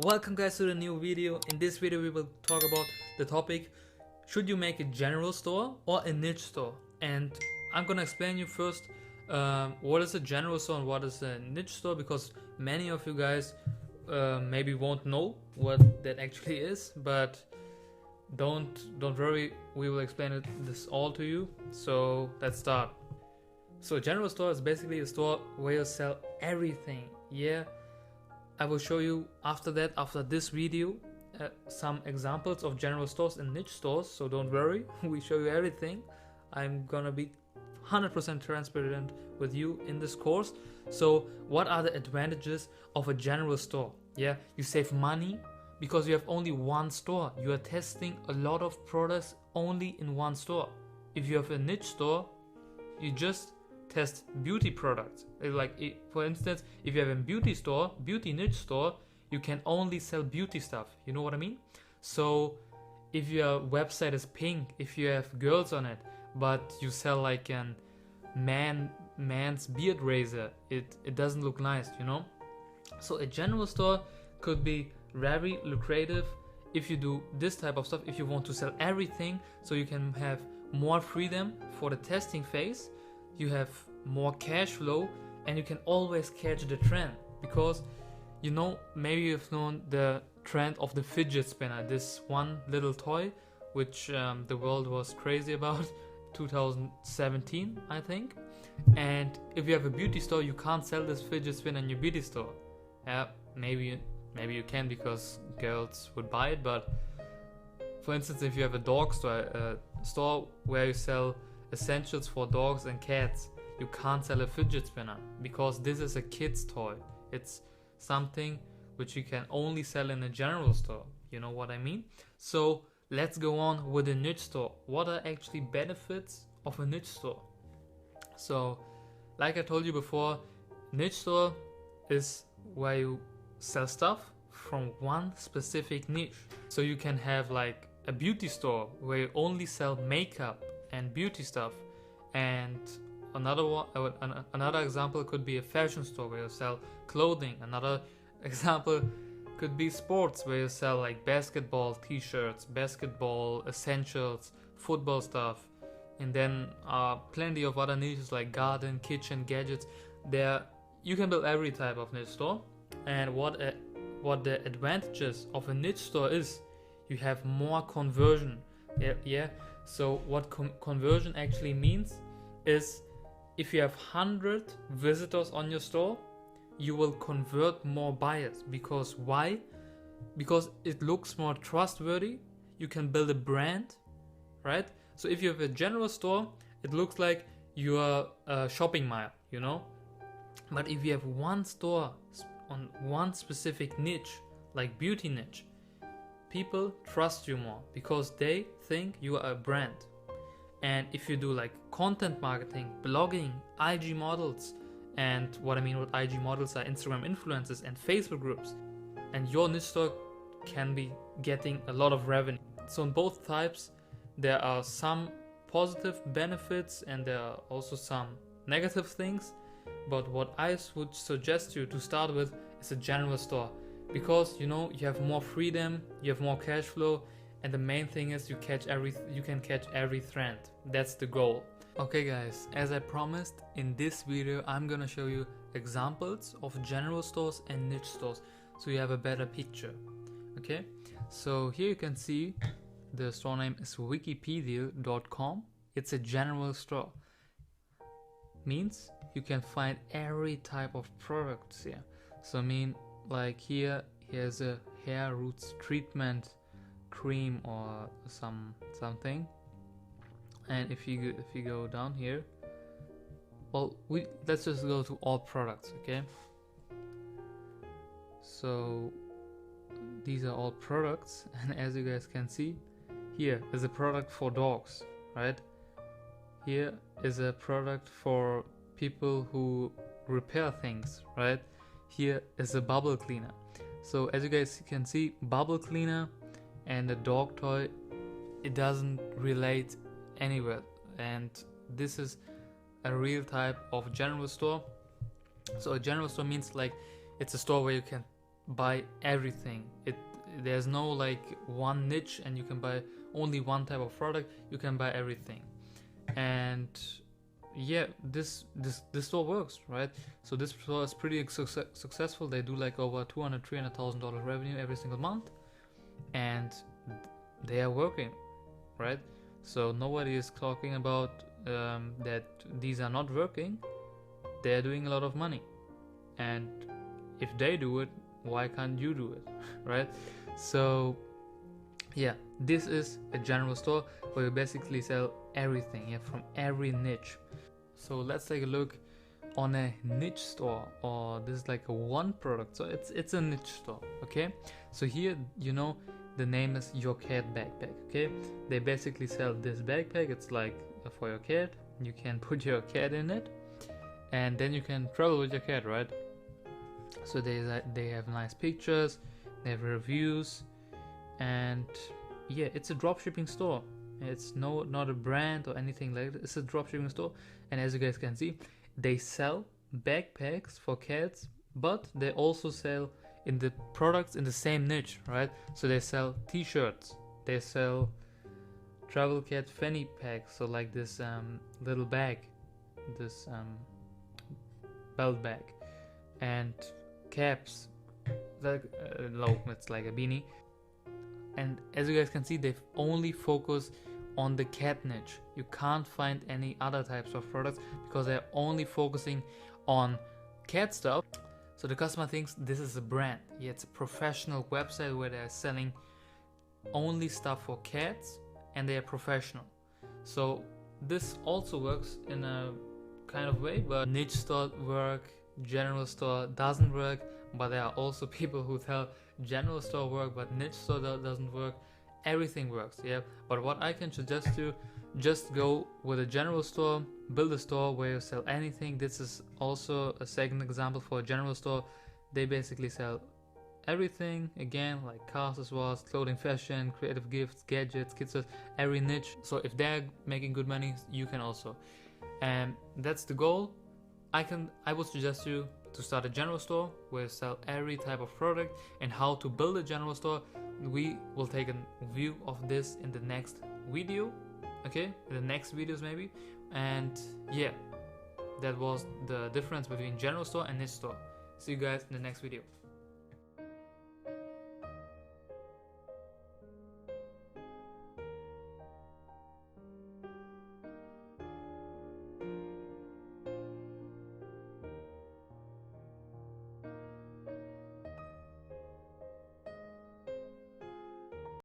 Welcome guys to the new video. In this video we will talk about the topic, should you make a general store or a niche store? And I'm gonna explain you first what is a general store and what is a niche store, because many of you guys maybe won't know what that actually is, but don't worry, we will explain this all to you. So let's start. So a general store is basically a store where you sell everything. Yeah, I will show you after this video some examples of general stores and niche stores, so don't worry, we show you everything. I'm gonna be 100% transparent with you in this course. So what are the advantages of a general store? Yeah, you save money because you have only one store. You are testing a lot of products only in one store. If you have a niche store, you just test beauty products. For instance, if you have a beauty niche store, you can only sell beauty stuff. You know what I mean? So if your website is pink, if you have girls on it, but you sell like an man's beard razor, it doesn't look nice, you know? So a general store could be very lucrative if you do this type of stuff, if you want to sell everything, so you can have more freedom for the testing phase. You have more cash flow and you can always catch the trend, because you know, maybe you've known the trend of the fidget spinner, this one little toy which the world was crazy about 2017 I think. And if you have a beauty store, you can't sell this fidget spinner in your beauty store. Maybe you can, because girls would buy it, but for instance, if you have a dog store, a store where you sell essentials for dogs and cats, you can't sell a fidget spinner because this is a kid's toy. It's something which you can only sell in a general store. You know what I mean? So let's go on with a niche store. What are actually benefits of a niche store? So like I told you before, niche store is where you sell stuff from one specific niche. So you can have like a beauty store where you only sell makeup and beauty stuff, and another example could be a fashion store where you sell clothing. Another example could be sports, where you sell like basketball t-shirts, basketball essentials, football stuff. And then plenty of other niches like garden, kitchen, gadgets. There you can build every type of niche store. And what the advantages of a niche store is, you have more conversion. Yeah. So what conversion actually means is, if you have 100 visitors on your store, you will convert more buyers. Because why? Because it looks more trustworthy. You can build a brand, right? So if you have a general store, it looks like you are a shopping mall, you know? But if you have one store on one specific niche, like beauty niche, people trust you more because they think you are a brand. And if you do like content marketing, blogging, IG models, and what I mean with IG models are Instagram influencers and Facebook groups, and your niche store can be getting a lot of revenue. So in both types, there are some positive benefits and there are also some negative things. But what I would suggest you to start with is a general store, because you know, you have more freedom, you have more cash flow, and the main thing is you can catch every trend. That's the goal. Okay guys, as I promised, in this video I'm gonna show you examples of general stores and niche stores, so you have a better picture. Okay, so here you can see the store name is wikipedia.com. It's a general store. Means you can find every type of products here. So I mean, like here's a hair roots treatment cream or something. And if you go down here, well, let's just go to all products. Okay, so these are all products, and as you guys can see, here is a product for dogs, right? Here is a product for people who repair things, right? Here is a bubble cleaner. So as you guys can see, bubble cleaner and a dog toy, it doesn't relate anywhere. And this is a real type of general store. So a general store means like it's a store where you can buy everything. There's no like one niche and you can buy only one type of product. You can buy everything. And yeah, this store works, right? So this store is pretty successful. They do like over $200,000-300,000 revenue every single month, and they are working, right? So nobody is talking about that these are not working. They are doing a lot of money, and if they do it, why can't you do it, right? So yeah, this is a general store where you basically sell everything, yeah, from every niche. So let's take a look on a niche store, or this is like a one product, so it's a niche store. Okay, so here, you know, the name is Your Cat Backpack. Okay, they basically sell this backpack. It's like for your cat. You can put your cat in it, and then you can travel with your cat, right? So they have nice pictures, they have reviews, and yeah, it's a dropshipping store. It's not a brand or anything like that. It's a dropshipping store, and as you guys can see, they sell backpacks for cats, but they also sell in the products in the same niche, right? So they sell t-shirts, they sell travel cat fanny packs, so like this little bag, this belt bag, and caps, like it's like a beanie. And as you guys can see, they've only focused on the cat niche. You can't find any other types of products because they're only focusing on cat stuff. So the customer thinks this is a brand. Yeah, it's a professional website where they're selling only stuff for cats, and they are professional. So this also works in a kind of way, but niche store work, general store doesn't work. But there are also people who tell general store work but niche store doesn't work. Everything works, yeah. But what I can suggest you, just go with a general store, build a store where you sell anything. This is also a second example for a general store. They basically sell everything, again, like cars, as well as clothing, fashion, creative gifts, gadgets, kids, every niche. So if they're making good money, you can also, and that's the goal. I would suggest you to start a general store where you sell every type of product. And how to build a general store, we will take a view of this in the next video, okay, in the next videos maybe. And yeah, that was the difference between general store and niche store. See you guys in the next video.